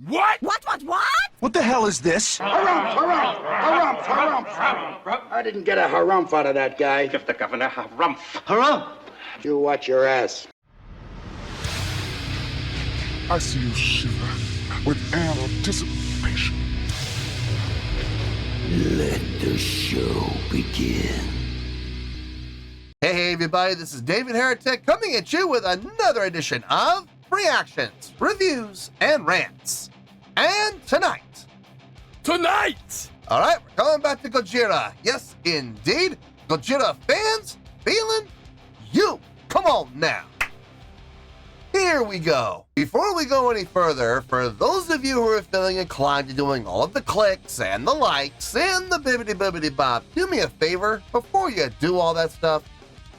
What? What? What the hell is this? Harumph. I didn't get a harumph out of that guy. Give the governor harumph. Harumph! You watch your ass. I see you shiver with anticipation. Let the show begin. Hey everybody, this is David Heretic coming at you with another edition of Reactions, Reviews, and Rants. And tonight, alright, we're coming back to Gojira. Yes, indeed, Gojira Fans FEELIN YOU. Come on now. Here we go. Before we go any further, for those of you who are feeling inclined to doing all of the clicks and the likes and the bibbidi bop, do me a favor, before you do all that stuff,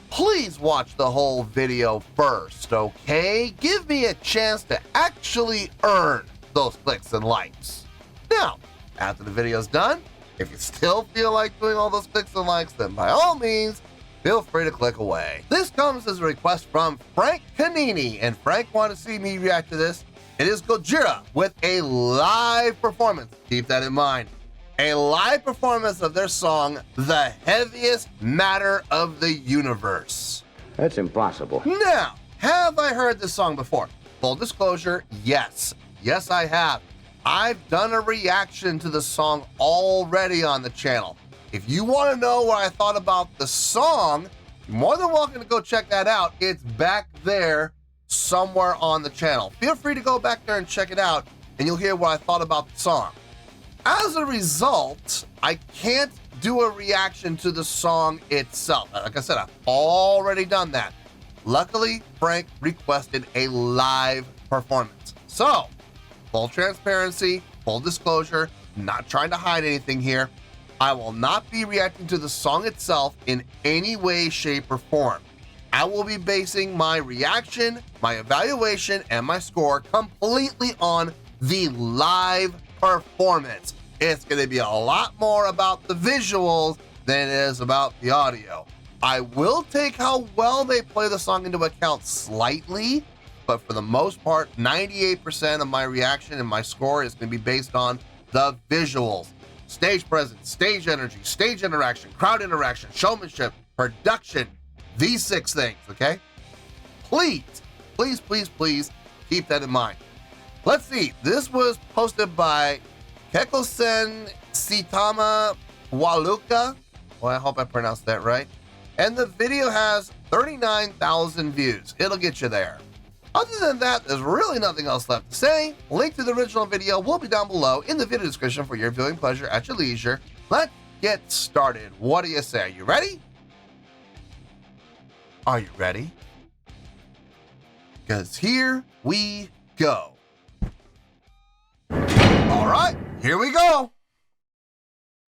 please watch the whole video first, okay? Give me a chance to actually earn those clicks and likes. Now, after the video's done, if you still feel like doing all those clicks and likes, then by all means, feel free to click away. This comes as a request from Frank Canini, and Frank wanted to see me react to this. It is Gojira with a live performance. Keep that in mind. A live performance of their song, The Heaviest Matter of the Universe. That's impossible. Now, have I heard this song before? Full disclosure, yes. Yes, I have. I've done a reaction to the song already on the channel. If you want to know what I thought about the song, you're more than welcome to go check that out. It's back there somewhere on the channel. Feel free to go back there and check it out, and you'll hear what I thought about the song. As a result, I can't do a reaction to the song itself. Like I said, I've already done that. Luckily, Frank requested a live performance. So, full transparency, full disclosure, not trying to hide anything here. I will not be reacting to the song itself in any way, shape, or form. I will be basing my reaction, my evaluation, and my score completely on the live performance. It's going to be a lot more about the visuals than it is about the audio. I will take how well they play the song into account slightly, but for the most part, 98% of my reaction and my score is going to be based on the visuals. Stage presence, stage energy, stage interaction, crowd interaction, showmanship, production, these 6 things, okay? Please keep that in mind. Let's see, this was posted by Kekosen Sitama Waluka. Well, I hope I pronounced that right. And the video has 39,000 views. It'll get you there. Other than that, there's really nothing else left to say. Link to the original video will be down below in the video description for your viewing pleasure at your leisure. Let's get started. What do you say? Are you ready? Are you ready? Because here we go. All right, here we go.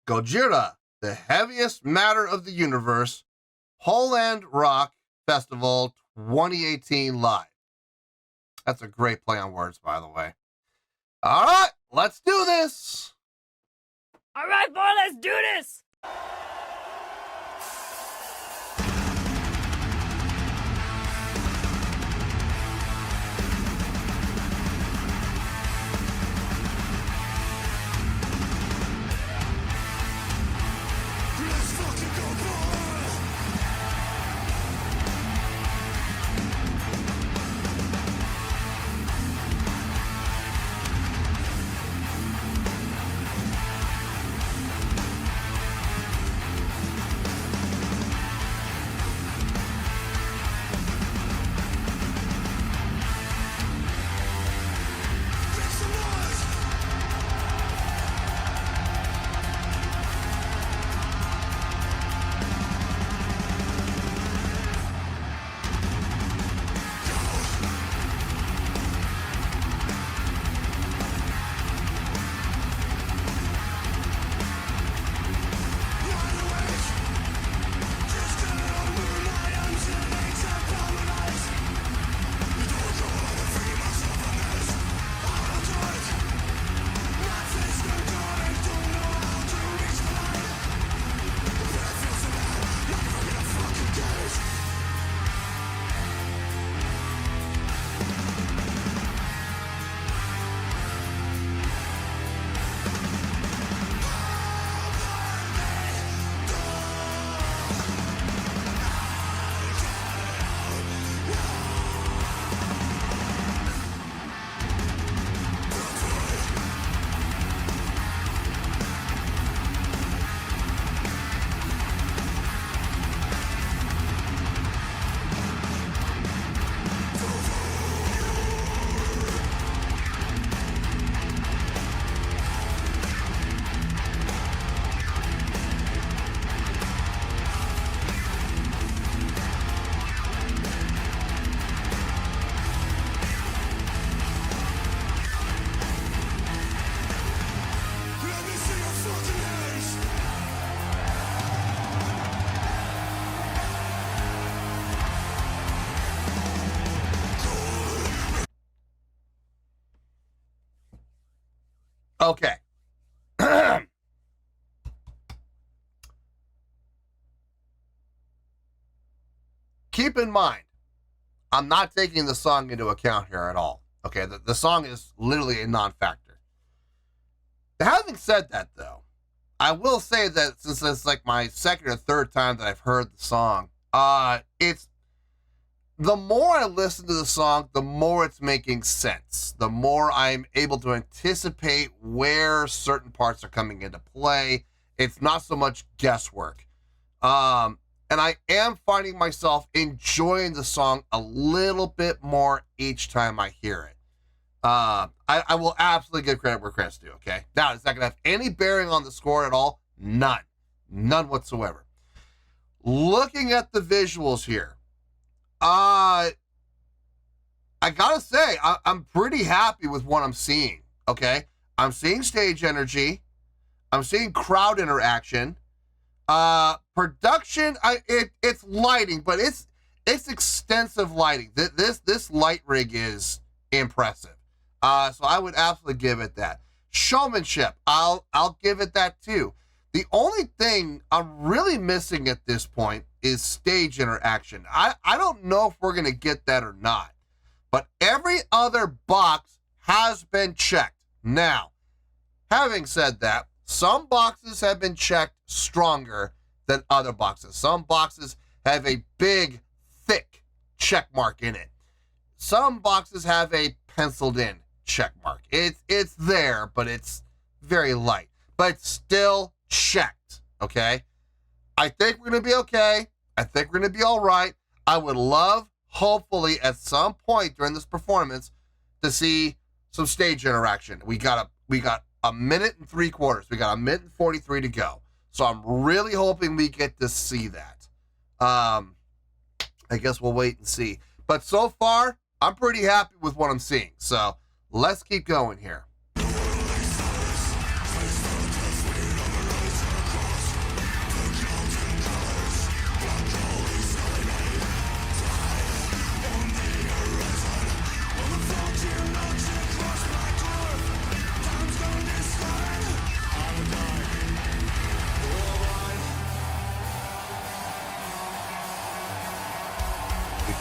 Gojira, the heaviest matter of the universe, Holland Rock Festival 2018 live. That's a great play on words, by the way. All right, let's do this. All right, boy, let's do this. Okay. Keep in mind, I'm not taking the song into account here at all. Okay, the song is literally a non-factor. Having said that, though, I will say that since it's like my second or third time that I've heard the song, it's the more I listen to the song, the more it's making sense. The more I'm able to anticipate where certain parts are coming into play. It's not so much guesswork. And I am finding myself enjoying the song a little bit more each time I hear it. I will absolutely give credit where credit's due, okay? Now, it's not going to have any bearing on the score at all. None. None whatsoever. Looking at the visuals here, I gotta say, I'm pretty happy with what I'm seeing, okay? I'm seeing stage energy. I'm seeing crowd interaction. Production, it's lighting, but it's extensive lighting. This light rig is impressive. So I would absolutely give it that. Showmanship, I'll give it that too. The only thing I'm really missing at this point is stage interaction. I don't know if we're gonna get that or not, but every other box has been checked. Now, having said that, some boxes have been checked stronger than other boxes. Some boxes have a big, thick check mark in it. Some boxes have a penciled in check mark. It's there, but it's very light. But it's still checked, okay? I think we're going to be okay. I think we're going to be all right. I would love, hopefully, at some point during this performance, to see some stage interaction. We got a minute and 3/4. We got a minute and 43 to go. So I'm really hoping we get to see that. I guess we'll wait and see. But so far, I'm pretty happy with what I'm seeing. So let's keep going here.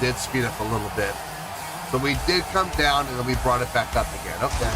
Did speed up a little bit. So we did come down and then we brought it back up again. Okay.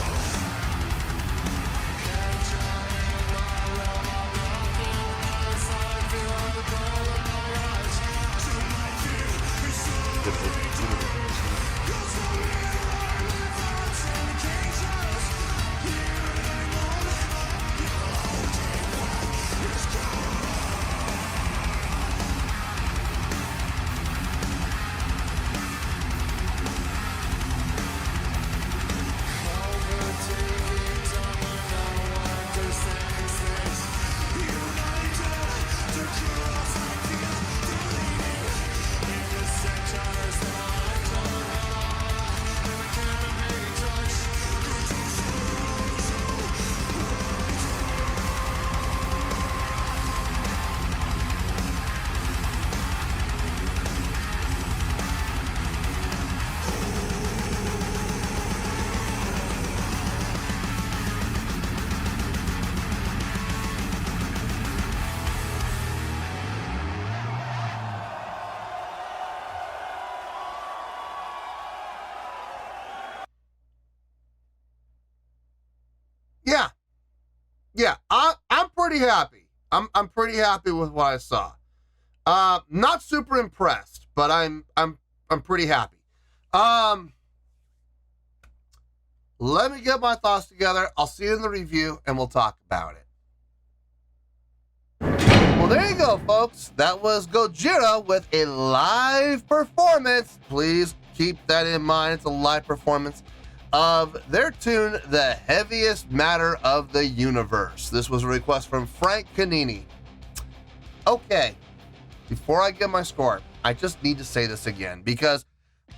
Yeah, I'm pretty happy. I'm pretty happy with what I saw. Not super impressed, but I'm pretty happy. Let me get my thoughts together. I'll see you in the review and we'll talk about it. Well, there you go, folks. That was Gojira with a live performance. Please keep that in mind. It's a live performance of their tune, The Heaviest Matter of the Universe. This was a request from Frank Canini. Okay, before I get my score, I just need to say this again because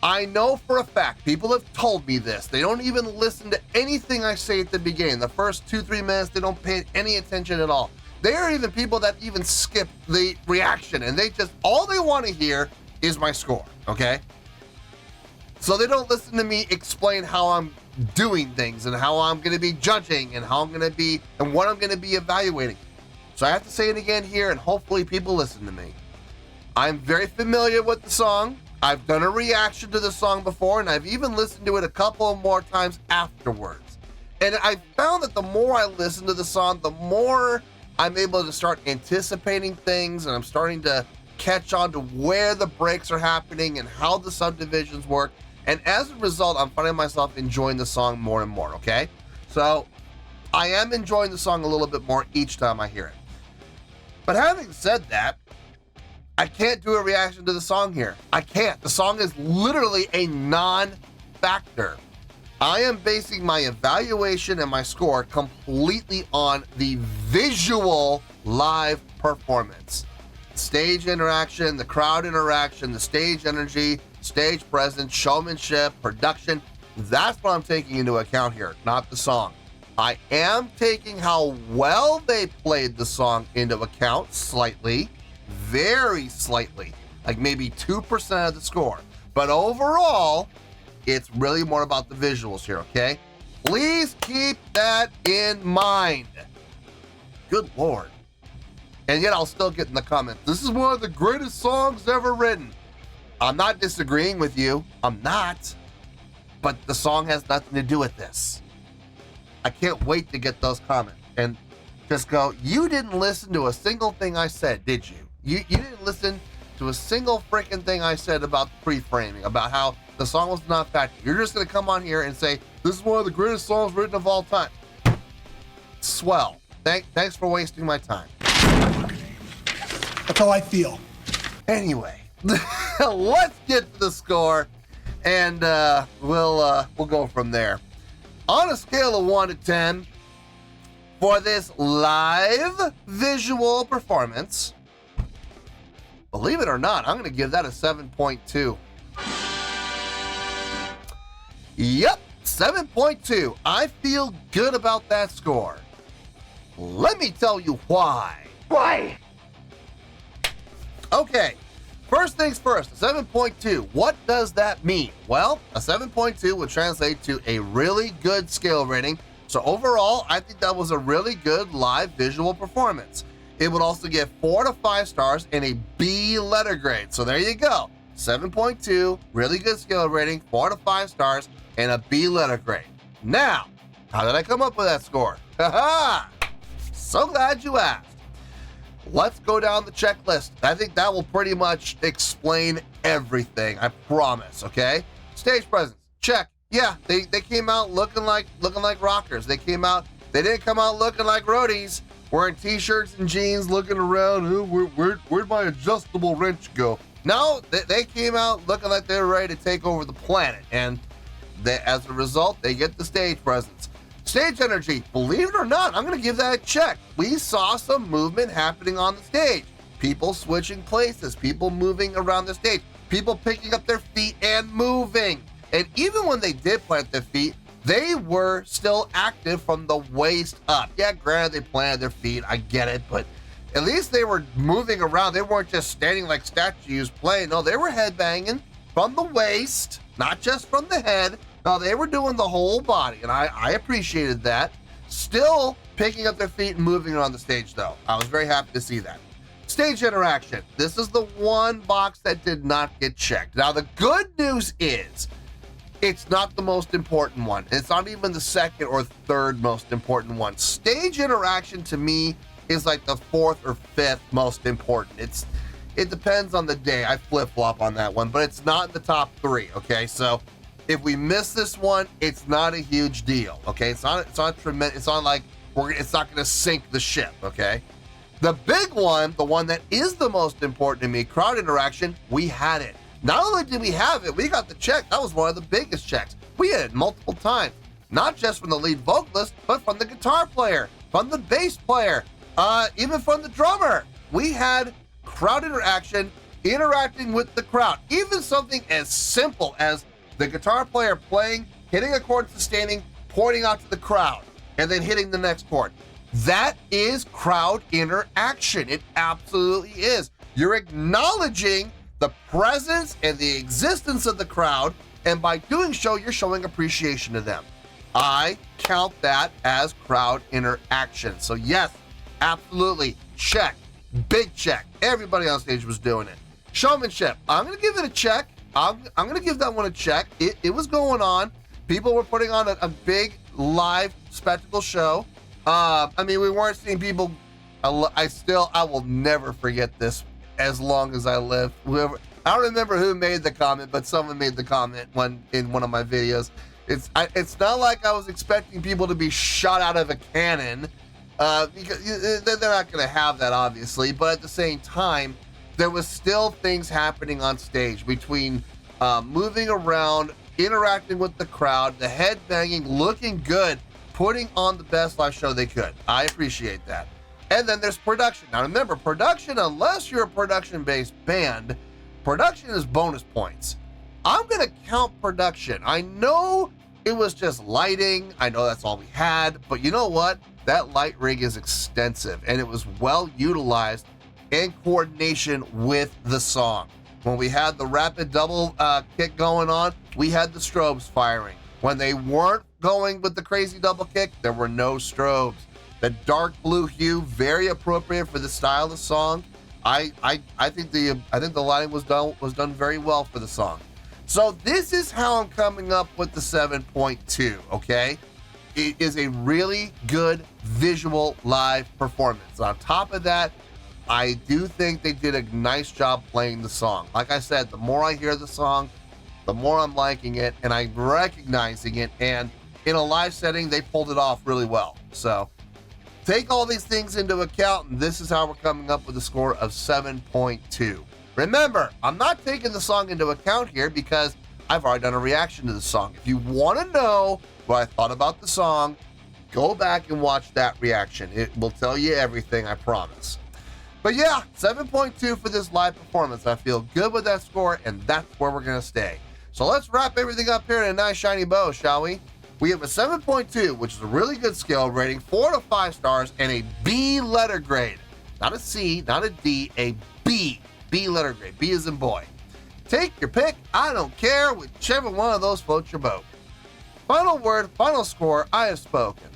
I know for a fact, people have told me this. They don't even listen to anything I say at the beginning. The first 2-3 minutes, they don't pay any attention at all. There are even people that even skip the reaction and all they want to hear is my score, okay? So they don't listen to me explain how I'm doing things and how I'm going to be judging and how I'm going to be and what I'm going to be evaluating. So I have to say it again here, and hopefully people listen to me. I'm very familiar with the song. I've done a reaction to the song before, and I've even listened to it a couple of more times afterwards. And I found that the more I listen to the song, the more I'm able to start anticipating things, and I'm starting to catch on to where the breaks are happening and how the subdivisions work. And as a result, I'm finding myself enjoying the song more and more, okay? So I am enjoying the song a little bit more each time I hear it. But having said that, I can't do a reaction to the song here. I can't. The song is literally a non-factor. I am basing my evaluation and my score completely on the visual live performance. Stage interaction, the crowd interaction, the stage energy, stage presence, showmanship, production. That's what I'm taking into account here, not the song. I am taking how well they played the song into account slightly, very slightly, like maybe 2% of the score. But overall, it's really more about the visuals here, okay? Please keep that in mind. Good Lord. And yet I'll still get in the comments, this is one of the greatest songs ever written. I'm not disagreeing with you. I'm not. But the song has nothing to do with this. I can't wait to get those comments and just go, you didn't listen to a single thing I said, did you? You didn't listen to a single freaking thing I said about the pre-framing, about how the song was not factual. You're just going to come on here and say, this is one of the greatest songs written of all time. Swell. Thanks for wasting my time. That's how I feel. Anyway, let's get to the score, and we'll go from there. On a scale of 1 to 10, for this live visual performance, believe it or not, I'm going to give that a 7.2. Yep, 7.2. I feel good about that score. Let me tell you why. Why? Okay, first things first, a 7.2. What does that mean? Well, a 7.2 would translate to a really good scale rating. So overall, I think that was a really good live visual performance. It would also get 4 to 5 stars and a B letter grade. So there you go. 7.2, really good scale rating, 4 to 5 stars, and a B letter grade. Now, how did I come up with that score? Haha! So glad you asked. Let's go down the checklist. I think that will pretty much explain everything, I promise, okay? Stage presence, check. Yeah, they came out looking like rockers. They didn't come out looking like roadies, wearing t-shirts and jeans, looking around, where'd my adjustable wrench go? No, they came out looking like they were ready to take over the planet, and as a result, they get the stage presence. Stage energy, believe it or not, I'm going to give that a check. We saw some movement happening on the stage. People switching places, people moving around the stage, people picking up their feet and moving. And even when they did plant their feet, they were still active from the waist up. Yeah, granted, they planted their feet, I get it, but at least they were moving around. They weren't just standing like statues playing. No, they were headbanging from the waist, not just from the head. No, they were doing the whole body, and I appreciated that. Still picking up their feet and moving around the stage, though. I was very happy to see that. Stage interaction. This is the one box that did not get checked. Now, the good news is it's not the most important one. It's not even the second or third most important one. Stage interaction, to me, is like the 4th or 5th most important. It depends on the day. I flip-flop on that one, but it's not in the top 3, okay? So if we miss this one, it's not a huge deal, okay? It's not tremendous. It's not like it's not going to sink the ship, okay? The big one, the one that is the most important to me, crowd interaction, we had it. Not only did we have it, we got the check. That was one of the biggest checks. We had it multiple times, not just from the lead vocalist, but from the guitar player, from the bass player, even from the drummer. We had crowd interaction, interacting with the crowd. Even something as simple as the guitar player playing, hitting a chord sustaining, pointing out to the crowd, and then hitting the next chord. That is crowd interaction. It absolutely is. You're acknowledging the presence and the existence of the crowd, and by doing so, you're showing appreciation to them. I count that as crowd interaction. So yes, absolutely, check, big check. Everybody on stage was doing it. Showmanship, I'm gonna give it a check. I'm gonna give that one a check. It was going on. People were putting on a big live spectacle show. I mean, we weren't seeing people. I will never forget this as long as I live. I don't remember who made the comment, but someone made the comment in one of my videos. It's not like I was expecting people to be shot out of a cannon, because they're not going to have that, obviously. But at the same time, there was still things happening on stage between moving around, interacting with the crowd, the headbanging, looking good, putting on the best live show they could. I appreciate that. And then there's production. Now remember, production, unless you're a production-based band, production is bonus points. I'm going to count production. I know it was just lighting. I know that's all we had. But you know what? That light rig is extensive, and it was well utilized in coordination with the song. When we had the rapid double kick going on, we had the strobes firing. When they weren't going with the crazy double kick, there were no strobes. The dark blue hue, very appropriate for the style of the song. I think the lighting was done very well for the song. So this is how I'm coming up with the 7.2, okay? It is a really good visual live performance. On top of that, I do think they did a nice job playing the song. Like I said, the more I hear the song, the more I'm liking it and I'm recognizing it. And in a live setting, they pulled it off really well. So take all these things into account, and this is how we're coming up with a score of 7.2. Remember, I'm not taking the song into account here because I've already done a reaction to the song. If you want to know what I thought about the song, go back and watch that reaction. It will tell you everything, I promise. But yeah, 7.2 for this live performance. I feel good with that score, and that's where we're going to stay. So let's wrap everything up here in a nice shiny bow, shall we? We have a 7.2, which is a really good scale rating, 4 to 5 stars, and a B letter grade. Not a C, not a D, a B. B letter grade. B as in boy. Take your pick. I don't care. Whichever one of those floats your boat. Final word, final score. I have spoken.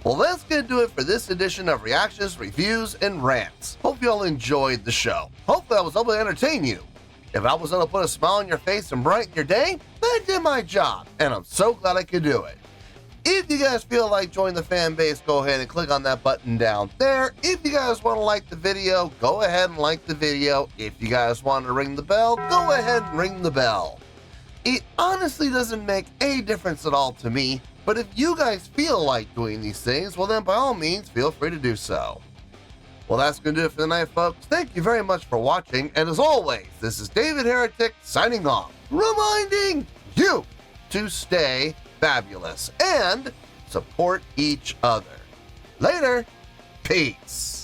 Well, that's going to do it for this edition of Reactions, Reviews, and Rants. Hope you all enjoyed the show. Hopefully I was able to entertain you. If I was able to put a smile on your face and brighten your day, then I did my job, and I'm so glad I could do it. If you guys feel like joining the fan base, go ahead and click on that button down there. If you guys want to like the video, go ahead and like the video. If you guys want to ring the bell, go ahead and ring the bell. It honestly doesn't make a difference at all to me, but if you guys feel like doing these things, well then by all means, feel free to do so. Well, that's going to do it for the night, folks. Thank you very much for watching, and as always, this is David Heretic signing off, reminding you to stay fabulous and support each other. Later. Peace.